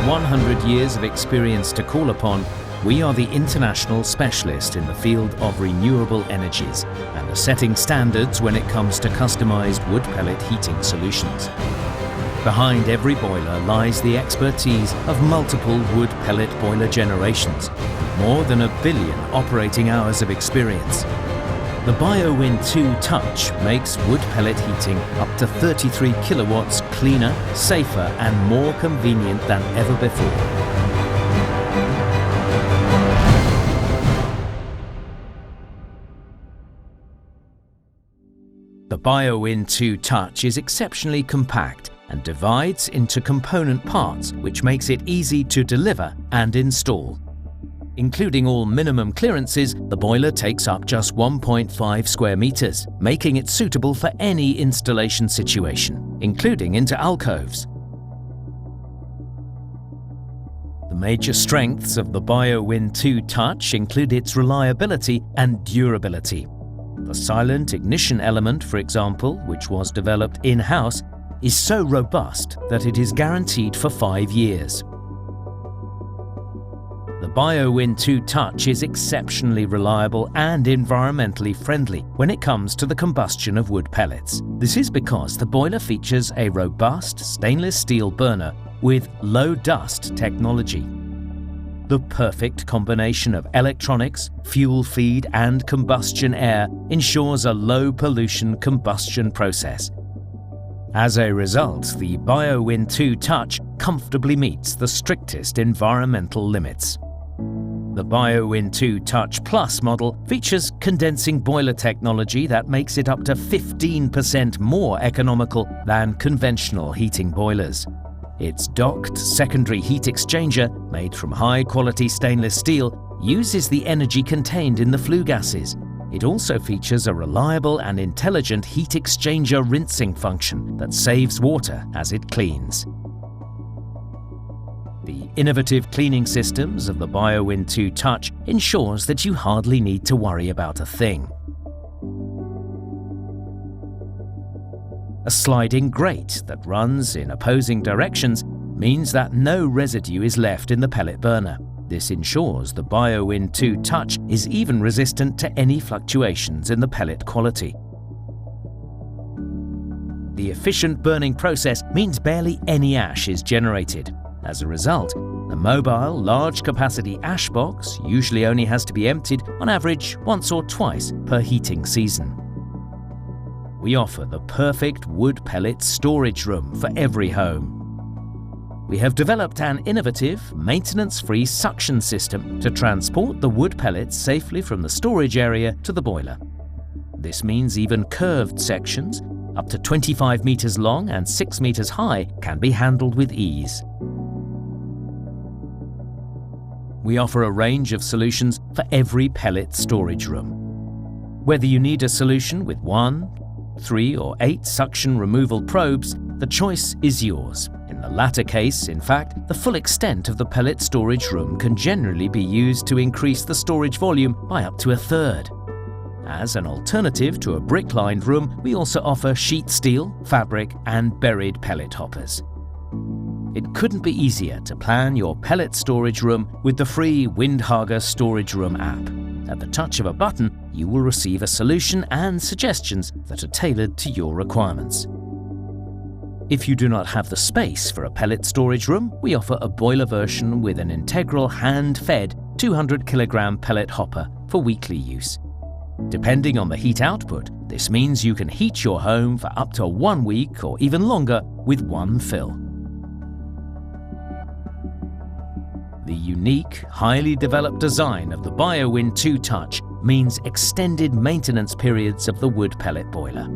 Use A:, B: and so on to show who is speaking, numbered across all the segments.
A: 100 years of experience to call upon, we are the international specialist in the field of renewable energies and are setting standards when it comes to customized wood pellet heating solutions. Behind every boiler lies the expertise of multiple wood pellet boiler generations, more than 1 billion operating hours of experience. The BioWIN 2 Touch makes wood pellet heating up to 33 kilowatts cleaner, safer and more convenient than ever before. The BioWIN 2 Touch is exceptionally compact and divides into component parts, which makes it easy to deliver and install. Including all minimum clearances, the boiler takes up just 1.5 square meters, making it suitable for any installation situation, including into alcoves. The major strengths of the BioWIN 2 Touch include its reliability and durability. The silent ignition element, for example, which was developed in-house, is so robust that it is guaranteed for 5 years. The BioWIN 2 Touch is exceptionally reliable and environmentally friendly when it comes to the combustion of wood pellets. This is because the boiler features a robust stainless steel burner with LowDust technology. The perfect combination of electronics, fuel feed and combustion air ensures a low pollution combustion process. As a result, the BioWIN 2 Touch comfortably meets the strictest environmental limits. The BioWIN 2 Touch Plus model features condensing boiler technology that makes it up to 15% more economical than conventional heating boilers. Its docked secondary heat exchanger, made from high-quality stainless steel, uses the energy contained in the flue gases. It also features a reliable and intelligent heat exchanger rinsing function that saves water as it cleans. The innovative cleaning systems of the BioWIN 2 Touch ensures that you hardly need to worry about a thing. A sliding grate that runs in opposing directions means that no residue is left in the pellet burner. This ensures the BioWIN 2 Touch is even resistant to any fluctuations in the pellet quality. The efficient burning process means barely any ash is generated. As a result, the mobile, large-capacity ash box usually only has to be emptied on average once or twice per heating season. We offer the perfect wood pellet storage room for every home. We have developed an innovative, maintenance-free suction system to transport the wood pellets safely from the storage area to the boiler. This means even curved sections, up to 25 meters long and 6 meters high, can be handled with ease. We offer a range of solutions for every pellet storage room. Whether you need a solution with 1, 3 or 8 suction removal probes, the choice is yours. In the latter case, in fact, the full extent of the pellet storage room can generally be used to increase the storage volume by up to 1/3. As an alternative to a brick-lined room, we also offer sheet steel, fabric and buried pellet hoppers. It couldn't be easier to plan your pellet storage room with the free Windhager Storage Room app. At the touch of a button, you will receive a solution and suggestions that are tailored to your requirements. If you do not have the space for a pellet storage room, we offer a boiler version with an integral hand-fed 200 kilogram pellet hopper for weekly use. Depending on the heat output, this means you can heat your home for up to 1 week or even longer with one fill. The unique, highly developed design of the BioWIN 2 Touch means extended maintenance periods of the wood pellet boiler.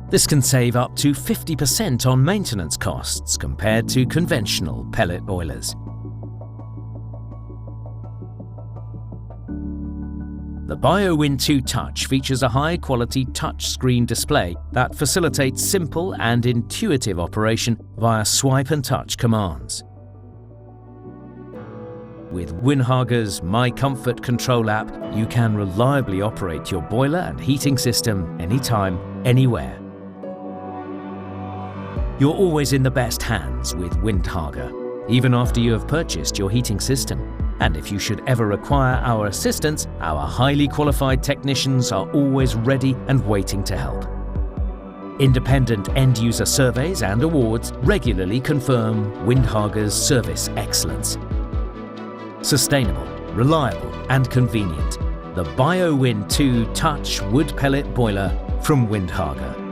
A: This can save up to 50% on maintenance costs compared to conventional pellet boilers. The BioWIN 2 Touch features a high-quality touchscreen display that facilitates simple and intuitive operation via swipe and touch commands. With Windhager's My Comfort Control app, you can reliably operate your boiler and heating system anytime, anywhere. You're always in the best hands with Windhager, even after you have purchased your heating system. And if you should ever require our assistance, our highly qualified technicians are always ready and waiting to help. Independent end-user surveys and awards regularly confirm Windhager's service excellence. Sustainable, reliable and convenient. The BioWIN 2 Touch Wood Pellet Boiler from Windhager.